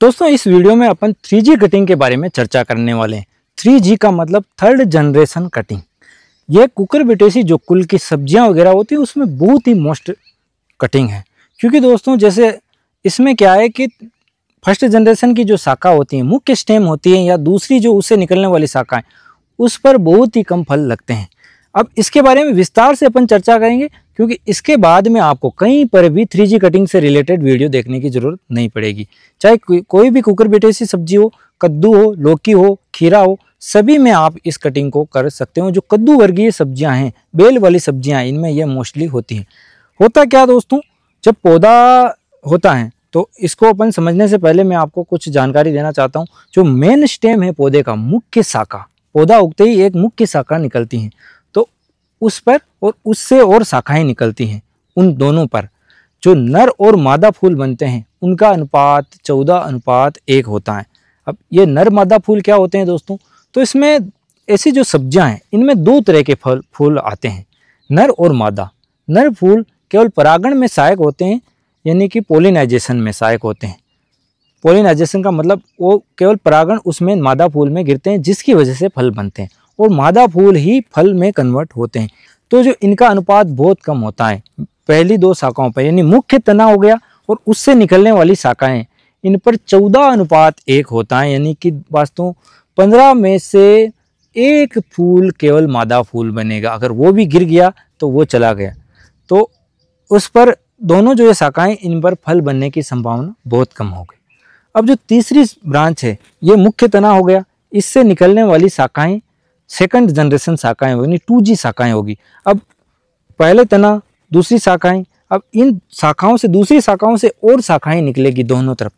दोस्तों इस वीडियो में अपन 3G कटिंग के बारे में चर्चा करने वाले हैं। 3G का मतलब थर्ड जनरेशन कटिंग। ये कुकुरबिटेसी जो कुल की सब्जियां वगैरह होती है उसमें बहुत ही मोस्ट कटिंग है। क्योंकि दोस्तों जैसे इसमें क्या है कि फर्स्ट जनरेशन की जो शाखा होती है, मुख्य स्टेम होती है या दूसरी जो उससे निकलने वाली शाखाएं, उस पर बहुत ही कम फल लगते हैं। अब इसके बारे में विस्तार से अपन चर्चा करेंगे क्योंकि इसके बाद में आपको कहीं पर भी 3G कटिंग से रिलेटेड वीडियो देखने की जरूरत नहीं पड़ेगी। चाहे कोई भी कुकुरबिटेसी सब्जी हो, कद्दू हो, लौकी हो, खीरा हो, सभी में आप इस कटिंग को कर सकते हो। जो कद्दू वर्गीय सब्जियां हैं, बेल वाली सब्जियां, इनमें यह मोस्टली होती हैं। होता क्या दोस्तों, जब पौधा होता है तो इसको अपन समझने से पहले मैं आपको कुछ जानकारी देना चाहता हूँ। जो मेन स्टेम है पौधे का, मुख्य शाखा, पौधा उगते ही एक मुख्य शाखा निकलती है, तो उस पर और उससे और शाखाएं निकलती हैं। उन दोनों पर जो नर और मादा फूल बनते हैं उनका अनुपात 14:1 होता है। अब ये नर मादा फूल क्या होते हैं दोस्तों, तो इसमें ऐसी जो सब्जियां हैं इनमें दो तरह के फूल आते हैं, नर और मादा। नर फूल केवल परागण में सहायक होते हैं, यानी कि पोलिनाइजेशन में सहायक होते हैं। पोलिनाइजेशन का मतलब वो केवल परागण उसमें मादा फूल में गिरते हैं जिसकी वजह से फल बनते हैं, और मादा फूल ही फल में कन्वर्ट होते हैं। तो जो इनका अनुपात बहुत कम होता है पहली दो शाखाओं पर, यानी मुख्य तना हो गया और उससे निकलने वाली शाखाएं, इन पर 14:1 होता है। यानी कि वास्तव 15 में से एक फूल केवल मादा फूल बनेगा, अगर वो भी गिर गया तो वो चला गया। तो उस पर दोनों जो ये शाखाएं, इन पर फल बनने की संभावना बहुत कम हो गई। अब जो तीसरी ब्रांच है, ये मुख्य तना हो गया, इससे निकलने वाली शाखाएं सेकंड जनरेशन शाखाएं होगी, 2G शाखाएं होगी। अब पहले तना, दूसरी शाखाएं, अब इन शाखाओं से, दूसरी शाखाओं से और शाखाएं निकलेगी दोनों तरफ,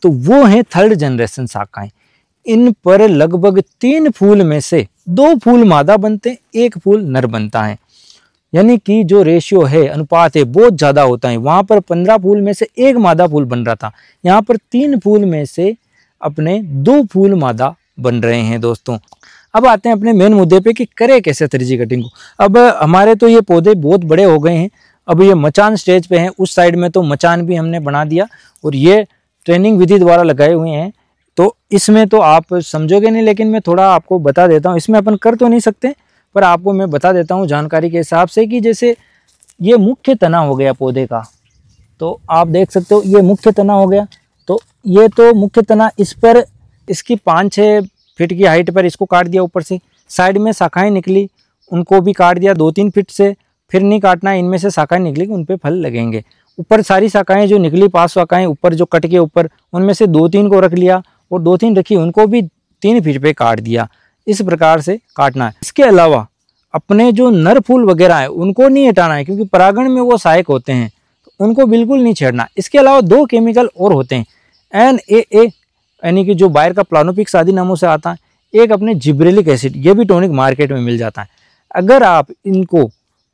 तो वो है थर्ड जनरेशन शाखाएं। इन पर लगभग 3 फूल में से 2 फूल मादा बनते हैं, 1 फूल नर बनता है। यानी कि जो रेशियो है, अनुपात है, बहुत ज़्यादा होता है। वहाँ पर 15 फूल में से 1 मादा फूल बन रहा था, यहाँ पर 3 फूल में से अपने 2 फूल मादा बन रहे हैं दोस्तों। अब आते हैं अपने मेन मुद्दे पे कि करें कैसे 3G कटिंग को। अब हमारे तो ये पौधे बहुत बड़े हो गए हैं, अब ये मचान स्टेज पे हैं। उस साइड में तो मचान भी हमने बना दिया और ये ट्रेनिंग विधि द्वारा लगाए हुए हैं, तो इसमें तो आप समझोगे नहीं, लेकिन मैं थोड़ा आपको बता देता हूँ। इसमें अपन कर तो नहीं सकते, पर आपको मैं बता देता हूँ जानकारी के हिसाब से कि जैसे ये मुख्य तना हो गया पौधे का, तो आप देख सकते हो ये मुख्य तना हो गया। तो ये तो मुख्य तना, इस पर इसकी 5-6 फीट की हाइट पर इसको काट दिया ऊपर से, साइड में शाखाएं निकली उनको भी काट दिया 2-3 फीट से, फिर नहीं काटना, इनमें से शाखाएं निकली उन पे फल लगेंगे। ऊपर सारी शाखाएं जो निकली, 5 शाखाएं ऊपर जो कट के ऊपर, उनमें से 2-3 को रख लिया और 2-3 रखी उनको भी 3 फीट पे काट दिया। इस प्रकार से काटना है। इसके अलावा अपने जो नर फूल वगैरह है उनको नहीं हटाना है, क्योंकि परागण में वो सहायक होते हैं, तो उनको बिल्कुल नहीं छेड़ना। इसके अलावा 2 केमिकल और होते हैं, NAA यानी कि जो बायर का प्लानोपिक्स आदि नामों से आता है, एक अपने जिब्रेलिक एसिड, ये भी टॉनिक मार्केट में मिल जाता है। अगर आप इनको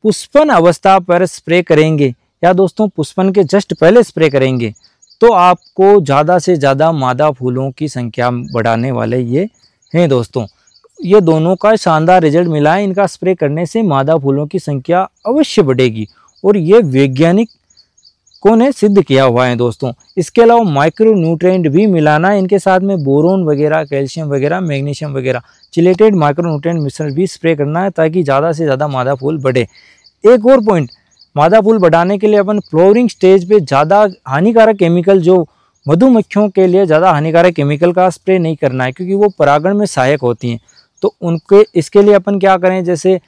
पुष्पन अवस्था पर स्प्रे करेंगे या दोस्तों पुष्पन के जस्ट पहले स्प्रे करेंगे, तो आपको ज़्यादा से ज़्यादा मादा फूलों की संख्या बढ़ाने वाले ये हैं दोस्तों। ये दोनों का शानदार रिजल्ट मिला है। इनका स्प्रे करने से मादा फूलों की संख्या अवश्य बढ़ेगी और ये वैज्ञानिकों ने सिद्ध किया हुआ है दोस्तों। इसके अलावा माइक्रो न्यूट्रिएंट भी मिलाना है इनके साथ में, बोरोन वगैरह, कैल्शियम वगैरह, मैग्नीशियम वगैरह, चिलेटेड माइक्रो न्यूट्रिएंट मिश्रण भी स्प्रे करना है ताकि ज़्यादा से ज़्यादा मादा फूल बढ़े। एक और पॉइंट, मादा फूल बढ़ाने के लिए अपन फ्लोरिंग स्टेज पे ज़्यादा हानिकारक केमिकल, जो मधुमक्खियों के लिए ज़्यादा हानिकारक केमिकल का स्प्रे नहीं करना है, क्योंकि वो परागण में सहायक होती हैं। तो उनके इसके लिए अपन क्या करें, जैसे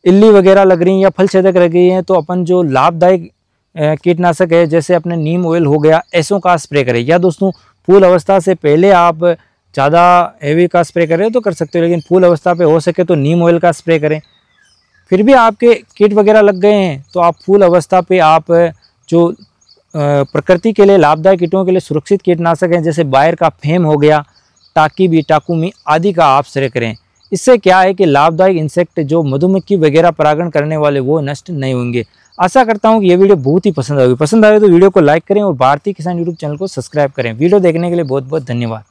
इल्ली वगैरह लग रही हैं या फल छेदक लग रही हैं, तो अपन जो लाभदायक कीटनाशक है जैसे अपने नीम ऑयल हो गया, ऐसों का स्प्रे करें। या दोस्तों फूल अवस्था से पहले आप ज़्यादा हेवी का स्प्रे करें तो कर सकते हो, लेकिन फूल अवस्था पे हो सके तो नीम ऑयल का स्प्रे करें। फिर भी आपके कीट वगैरह लग गए हैं तो आप फूल अवस्था पे आप जो प्रकृति के लिए लाभदायक कीटों के लिए सुरक्षित कीटनाशक हैं जैसे बायर का फेम हो गया, टाकीबी, टाकुमी आदि का आप स्प्रे करें। इससे क्या है कि लाभदायक इंसेक्ट जो मधुमक्खी वगैरह परागण करने वाले वो नष्ट नहीं होंगे। आशा करता हूँ कि ये वीडियो बहुत ही पसंद आएगी। पसंद आए तो वीडियो को लाइक करें और भारतीय किसान यूट्यूब चैनल को सब्सक्राइब करें। वीडियो देखने के लिए बहुत बहुत धन्यवाद।